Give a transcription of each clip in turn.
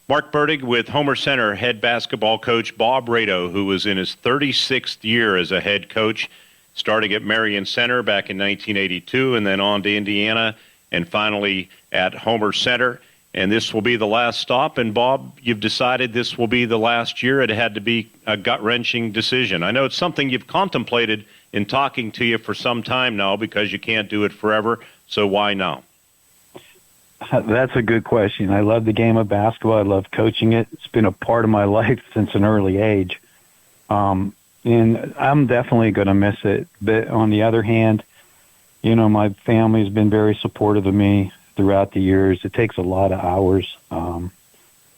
Mark Bertig with Homer Center head basketball coach Bob Rado, who was in his 36th year as a head coach, starting at Marion Center back in 1982 and then on to Indiana and finally at Homer Center. And this will be the last stop. And, Bob, you've decided this will be the last year. It had to be a gut-wrenching decision. I know it's something you've contemplated in talking to you for some time now because you can't do it forever. So why now? That's a good question. I love the game of basketball. I love coaching it. It's been a part of my life since an early age. And I'm definitely going to miss it. But on the other hand, you know, my family's been very supportive of me throughout the years. It takes a lot of hours. And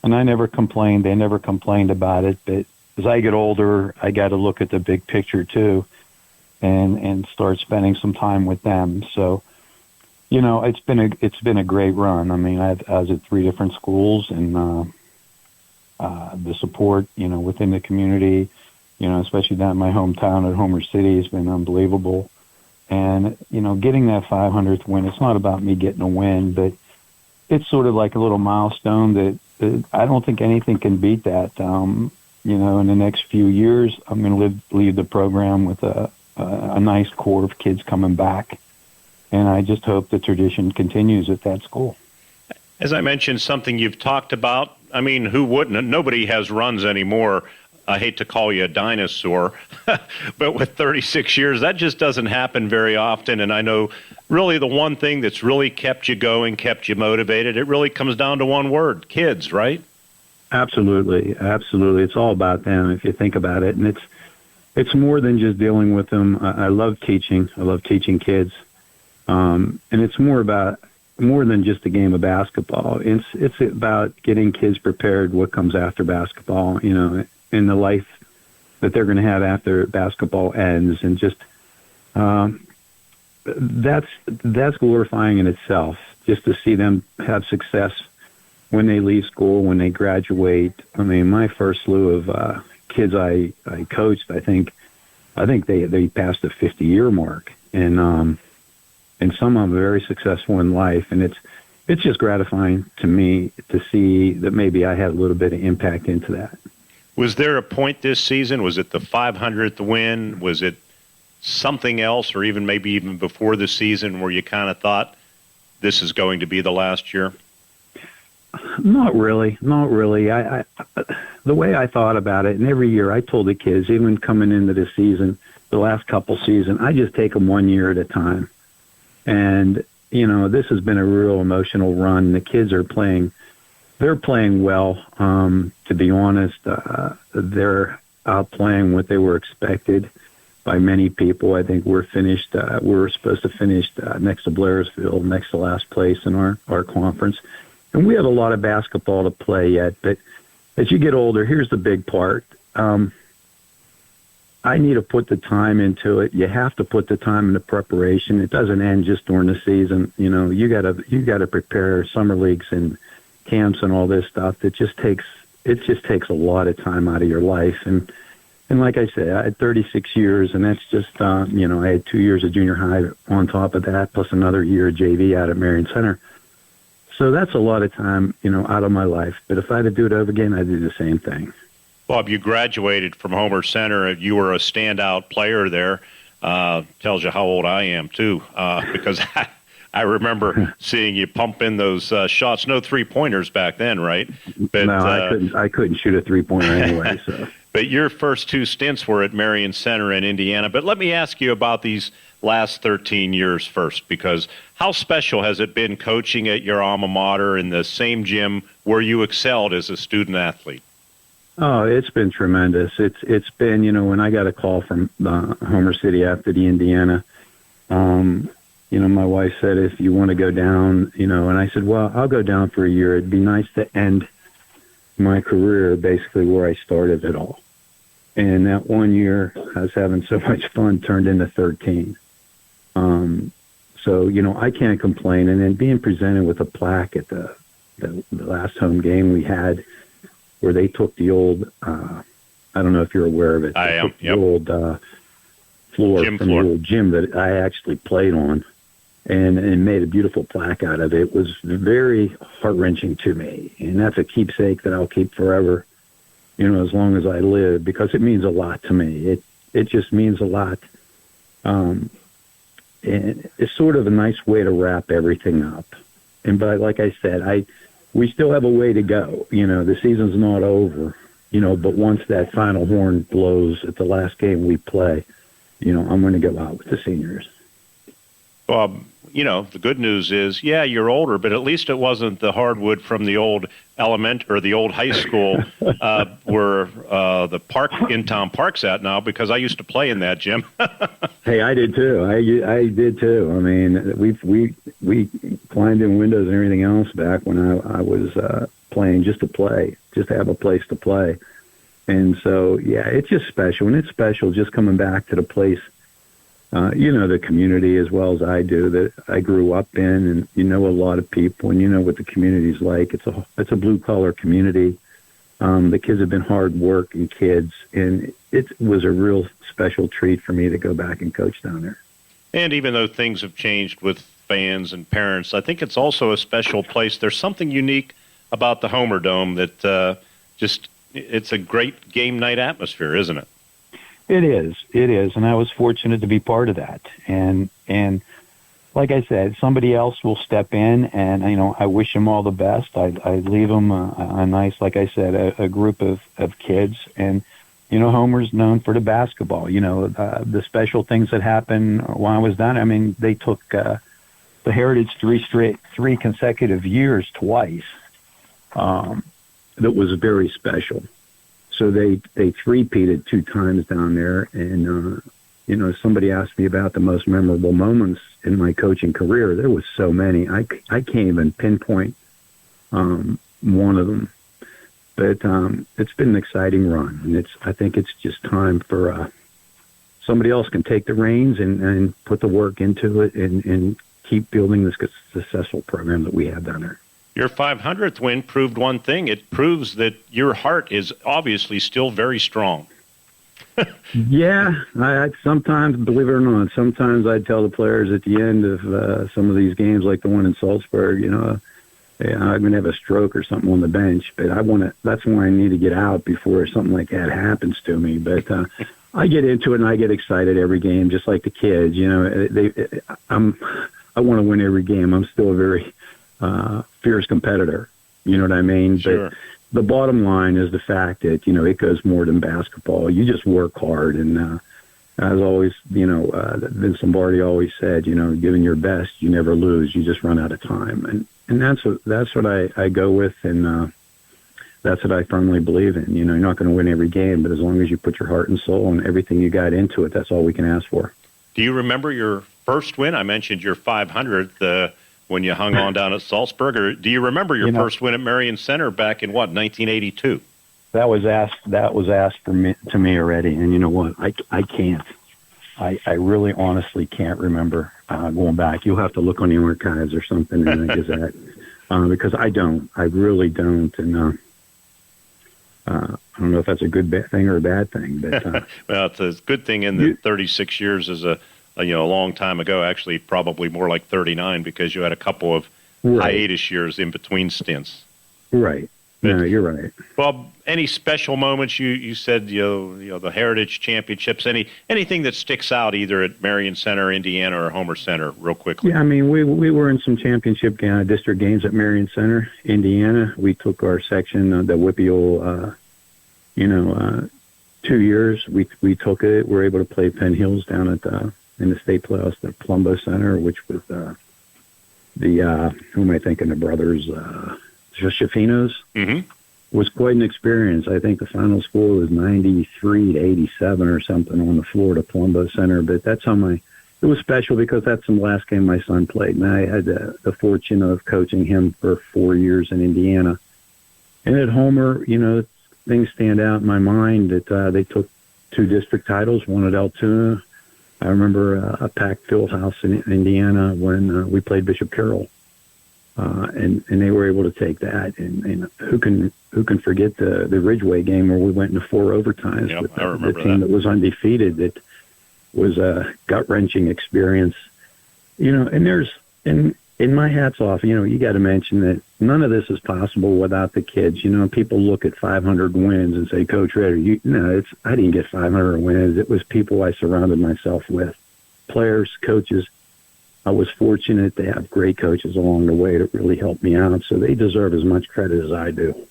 I never complained. They never complained about it. But as I get older, I got to look at the big picture too and start spending some time with them. So, you know, it's been a great run. I mean, I was at 3 different schools, and the support, you know, within the community, you know, especially down in my hometown at Homer City, has been unbelievable. And, you know, getting that 500th win, it's not about me getting a win, but it's sort of like a little milestone that I don't think anything can beat that. You know, in the next few years, I'm going to leave the program with a nice core of kids coming back. And I just hope the tradition continues at that school. As I mentioned, something you've talked about, I mean, who wouldn't? Nobody has runs anymore. I hate to call you a dinosaur, but with 36 years, that just doesn't happen very often. And I know really the one thing that's really kept you going, kept you motivated, it really comes down to one word, kids, right? Absolutely. Absolutely. It's all about them if you think about it. And it's more than just dealing with them. I love teaching. I love teaching kids. And it's more than just a game of basketball. It's about getting kids prepared what comes after basketball, you know, in the life that they're going to have after basketball ends. And just that's glorifying in itself, just to see them have success when they leave school, when they graduate. I mean, my first slew of kids I coached, I think they passed the 50-year mark. And some of them are very successful in life, and it's just gratifying to me to see that maybe I had a little bit of impact into that. Was there a point this season? Was it the 500th win? Was it something else, or maybe even before the season, where you kind of thought this is going to be the last year? Not really. I the way I thought about it, and every year I told the kids, even coming into the season, the last couple seasons, I just take them 1 year at a time. And, you know, this has been a real emotional run. The kids are they're playing well. To be honest, they're outplaying what they were expected by many people. I think we're supposed to finish next to Blairsville, next to last place in our conference. And we have a lot of basketball to play yet. But as you get older, here's the big part. I need to put the time into it. You have to put the time into preparation. It doesn't end just during the season. You know, you gotta prepare summer leagues and camps and all this stuff. It just takes a lot of time out of your life. And like I said, I had 36 years, and that's just you know, I had 2 years of junior high on top of that, plus another year of JV out at Marion Center. So that's a lot of time, you know, out of my life. But if I had to do it over again, I'd do the same thing. Bob, you graduated from Homer Center. You were a standout player there. Tells you how old I am, too, because I remember seeing you pump in those shots. No three-pointers back then, right? But, no, I couldn't shoot a three-pointer anyway. So. But your first 2 stints were at Marion Center in Indiana. But let me ask you about these last 13 years first, because how special has it been coaching at your alma mater in the same gym where you excelled as a student athlete? Oh, it's been tremendous. It's been, you know, when I got a call from Homer City after the Indiana, you know, my wife said, if you want to go down, you know, and I said, well, I'll go down for a year. It'd be nice to end my career basically where I started it all. And that 1 year I was having so much fun turned into 13. So, you know, I can't complain. And then being presented with a plaque at the last home game we had, where they took the old, I don't know if you're aware of it. I am, yep. The old floor gym from floor. the old gym that I actually played on. and made a beautiful plaque out of it. It was very heart-wrenching to me, and that's a keepsake that I'll keep forever, as long as I live, because it means a lot to me. It just means a lot. And it's sort of a nice way to wrap everything up. But like I said, we still have a way to go. The season's not over, but once that final horn blows at the last game we play, I'm going to go out with the seniors. Bob, the good news is, yeah, you're older, but at least it wasn't the hardwood from the old the old high school where the park in town park's at now, because I used to play in that gym. Hey, I did too. I did too. I mean, we climbed in windows and everything else back when I was playing just to have a place to play. And so, yeah, it's just special. And it's special just coming back to the place, the community as well as I do, that I grew up in, and a lot of people, and what the community's like. It's a blue-collar community. The kids have been hard-working kids, and it was a real special treat for me to go back and coach down there. And even though things have changed with fans and parents, I think it's also a special place. There's something unique about the Homer Dome that it's a great game night atmosphere, isn't it? It is, and I was fortunate to be part of that. And like I said, somebody else will step in, and I wish them all the best. I leave them a nice, like I said, a group of kids. And Homer's known for the basketball. The special things that happened while I was down. I mean, they took the Heritage three consecutive years twice. That was very special. So they three-peated 2 times down there, and somebody asked me about the most memorable moments in my coaching career. There was so many. I can't even pinpoint one of them, but it's been an exciting run, and I think it's just time for somebody else can take the reins and put the work into it and keep building this successful program that we have down there. Your 500th win proved one thing. It proves that your heart is obviously still very strong. Yeah, I sometimes, believe it or not, sometimes I tell the players at the end of some of these games, like the one in Salzburg, I'm going to have a stroke or something on the bench, but that's why I need to get out before something like that happens to me. But I get into it and I get excited every game, just like the kids. I want to win every game. I'm still a very fierce competitor, you know what I mean? Sure. But the bottom line is the fact that, it goes more than basketball. You just work hard. And as always, Vince Lombardi always said, giving your best, you never lose. You just run out of time. And that's what I go with. And that's what I firmly believe in. You're not going to win every game, but as long as you put your heart and soul and everything you got into it, that's all we can ask for. Do you remember your first win? I mentioned your 500th, when you hung on down at Salzburg, or do you remember your first win at Marion Center back in 1982? That was asked to me already, and you know what? I can't. I really honestly can't remember going back. You'll have to look on the archives or something in the Gazette, because I really don't, and I don't know if that's a good thing or a bad thing, but well, it's a good thing in the 36 years as a long time ago, actually probably more like 39, because you had a couple of hiatus years in between stints. Right. No, you're right. Bob, any special moments? You said the Heritage Championships. Anything that sticks out either at Marion Center, Indiana, or Homer Center, real quickly? Yeah, I mean, we were in some championship district games at Marion Center, Indiana. We took our section, the Whippeal, 2 years. We took it. We were able to play Penn Hills down at in the state playoffs, the Palumbo Center, which was who am I thinking? The brothers. Schafinos. Mm-hmm. Was quite an experience. I think the final score was 93-87 or something on the floor at Palumbo Center. But that's it was special because that's the last game my son played. And I had the fortune of coaching him for 4 years in Indiana. And at Homer, things stand out in my mind that they took 2 district titles, one at Altoona. I remember a packed field house in Indiana when we played Bishop Carroll. And they were able to take that, and who can forget the Ridgeway game where we went into 4 overtimes with the team that was undefeated. That was a gut-wrenching experience, And in my hat's off, you got to mention that none of this is possible without the kids. People look at 500 wins and say, Coach Rader, I didn't get 500 wins. It was people I surrounded myself with, players, coaches. I was fortunate to have great coaches along the way that really helped me out. So they deserve as much credit as I do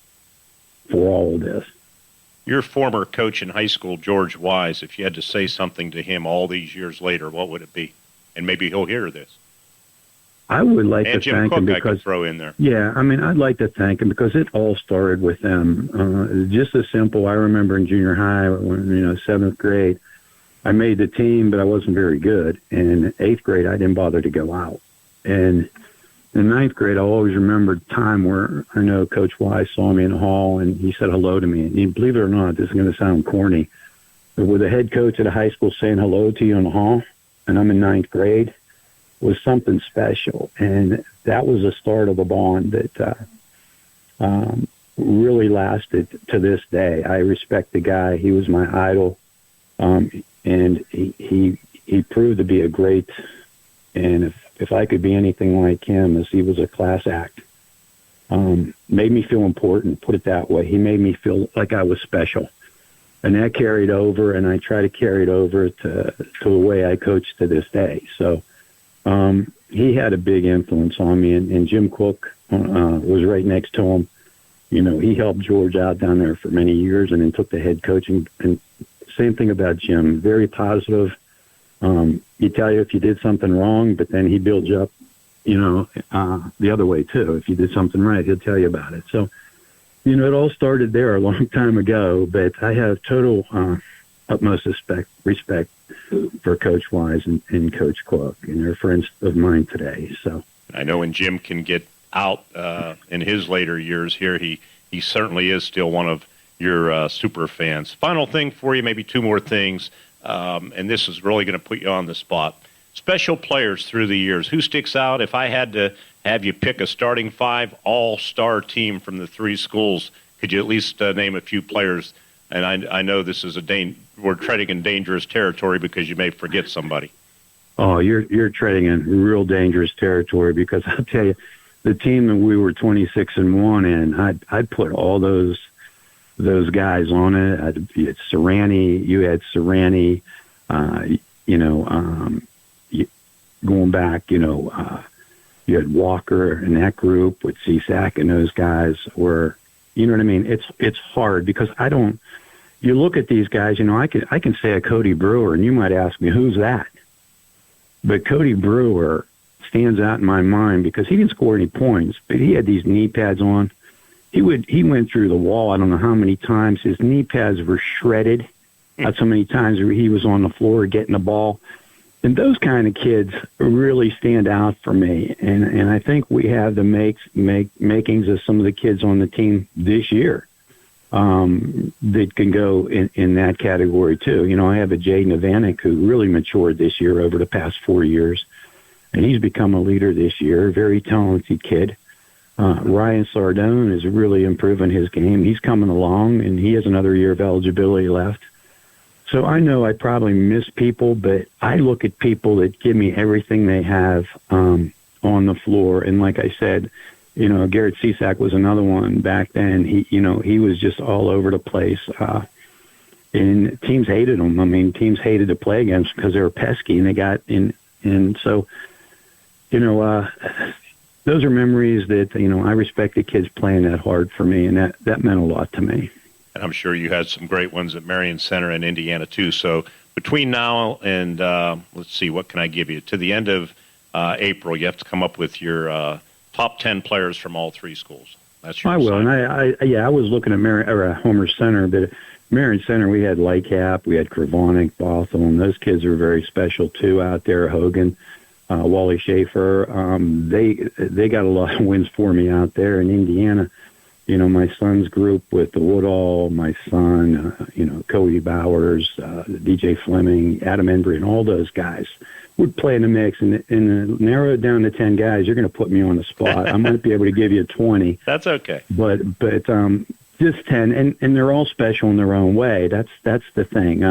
for all of this. Your former coach in high school, George Wise, if you had to say something to him all these years later, what would it be? And maybe he'll hear this. I would like and to Jim thank Cook, him I because could throw in there. Yeah, I'd like to thank him because it all started with them. Just as simple. I remember in junior high, when 7th grade, I made the team, but I wasn't very good. And 8th grade, I didn't bother to go out. And in 9th grade, I always remember a time where I know Coach Wise saw me in the hall and he said hello to me. And believe it or not, this is going to sound corny, but with a head coach at a high school saying hello to you in the hall, and I'm in 9th grade, was something special. And that was the start of a bond that really lasted to this day. I respect the guy. He was my idol. And he proved to be a great, and if I could be anything like him, as he was a class act. Made me feel important, put it that way. He made me feel like I was special. And that carried over, and I try to carry it over to the way I coach to this day. So he had a big influence on me, and Jim Cook was right next to him. He helped George out down there for many years and then took the head coaching. And same thing about Jim, very positive. He'd tell you if you did something wrong, but then he builds you up, the other way too. If you did something right, he'll tell you about it. So, it all started there a long time ago, but I have total utmost respect for Coach Wise and Coach Cook, and they're friends of mine today. So I know when Jim can get out in his later years here, he certainly is still one of your super fans. Final thing for you, maybe two more things, and this is really going to put you on the spot. Special players through the years. Who sticks out? If I had to have you pick a starting 5 all-star team from the 3 schools, could you at least name a few players? And I know this is we're treading in dangerous territory because you may forget somebody. Oh, you're treading in real dangerous territory because I'll tell you, the team that we were 26-1 in, I'd put all those guys on it. You had Serrani, going back, you had Walker in that group with CSAC, and those guys were, you know what I mean? It's hard because you look at these guys, I can say a Cody Brewer, and you might ask me, who's that? But Cody Brewer stands out in my mind because he didn't score any points, but he had these knee pads on. He went through the wall. I don't know how many times his knee pads were shredded. That's how many times he was on the floor getting the ball. And those kind of kids really stand out for me. And I think we have the makings of some of the kids on the team this year that can go in that category too. I have a Jaden Avanek who really matured this year over the past 4 years. And he's become a leader this year, very talented kid. Ryan Sardone is really improving his game. He's coming along, and he has another year of eligibility left. So I know I probably miss people, but I look at people that give me everything they have on the floor. And like I said, Garrett Cisak was another one back then. He was just all over the place. And teams hated him. Teams hated to play against because they were pesky, and they got in. And so, those are memories that, I respect the kids playing that hard for me, and that meant a lot to me. And I'm sure you had some great ones at Marion Center in Indiana, too. So between now and, let's see, what can I give you? To the end of April, you have to come up with your top 10 players from all 3 schools. That's your assignment. And I was looking at Homer Center, but at Marion Center, we had Lightcap, we had Kravonic, Bothell, and those kids are very special, too, out there. Hogan, Wally Schaefer, they got a lot of wins for me out there in Indiana. My son's group with the Woodall, my son, Cody Bowers, DJ Fleming, Adam Embry, and all those guys would play in the mix. And narrow it down to 10 guys, you're going to put me on the spot. I might be able to give you 20. That's okay. But just 10, and they're all special in their own way. That's the thing.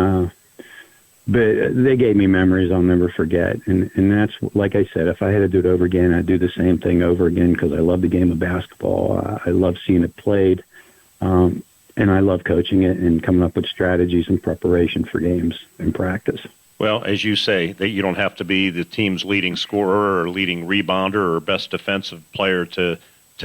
but they gave me memories I'll never forget. And that's, like I said, if I had to do it over again, I'd do the same thing over again because I love the game of basketball. I love seeing it played. And I love coaching it and coming up with strategies and preparation for games and practice. Well, as you say, that you don't have to be the team's leading scorer or leading rebounder or best defensive player to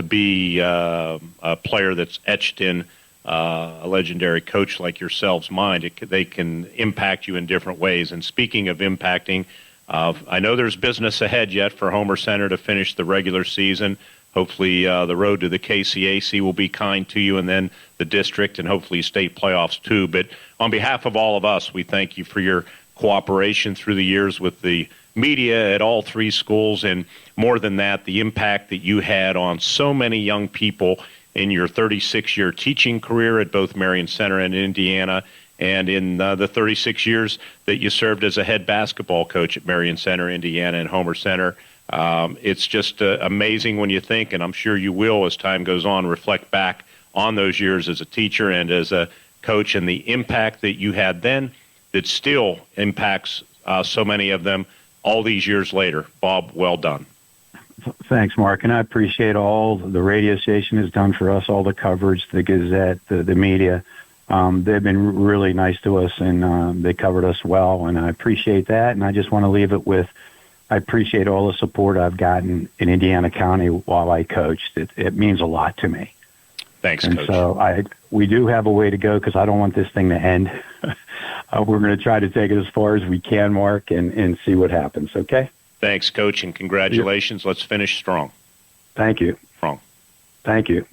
be a player that's etched in a legendary coach like yourself's mind. They can impact you in different ways. And speaking of impacting, I know there's business ahead yet for Homer Center to finish the regular season. Hopefully the road to the KCAC will be kind to you, and then the district and hopefully state playoffs too. But on behalf of all of us, we thank you for your cooperation through the years with the media at all three schools, and more than that, the impact that you had on so many young people in your 36-year teaching career at both Marion Center and Indiana, and in the 36 years that you served as a head basketball coach at Marion Center, Indiana, and Homer Center. It's just amazing when you think, and I'm sure you will as time goes on, reflect back on those years as a teacher and as a coach and the impact that you had then that still impacts so many of them all these years later. Bob, well done. Thanks, Mark, and I appreciate all the radio station has done for us, all the coverage, the Gazette, the media. They've been really nice to us, and they covered us well, and I appreciate that. And I just want to leave it with, I appreciate all the support I've gotten in Indiana County while I coached. It means a lot to me. Thanks, and Coach. So we do have a way to go because I don't want this thing to end. We're going to try to take it as far as we can, Mark, and see what happens, okay? Thanks, Coach, and congratulations. Let's finish strong. Thank you. Strong. Thank you.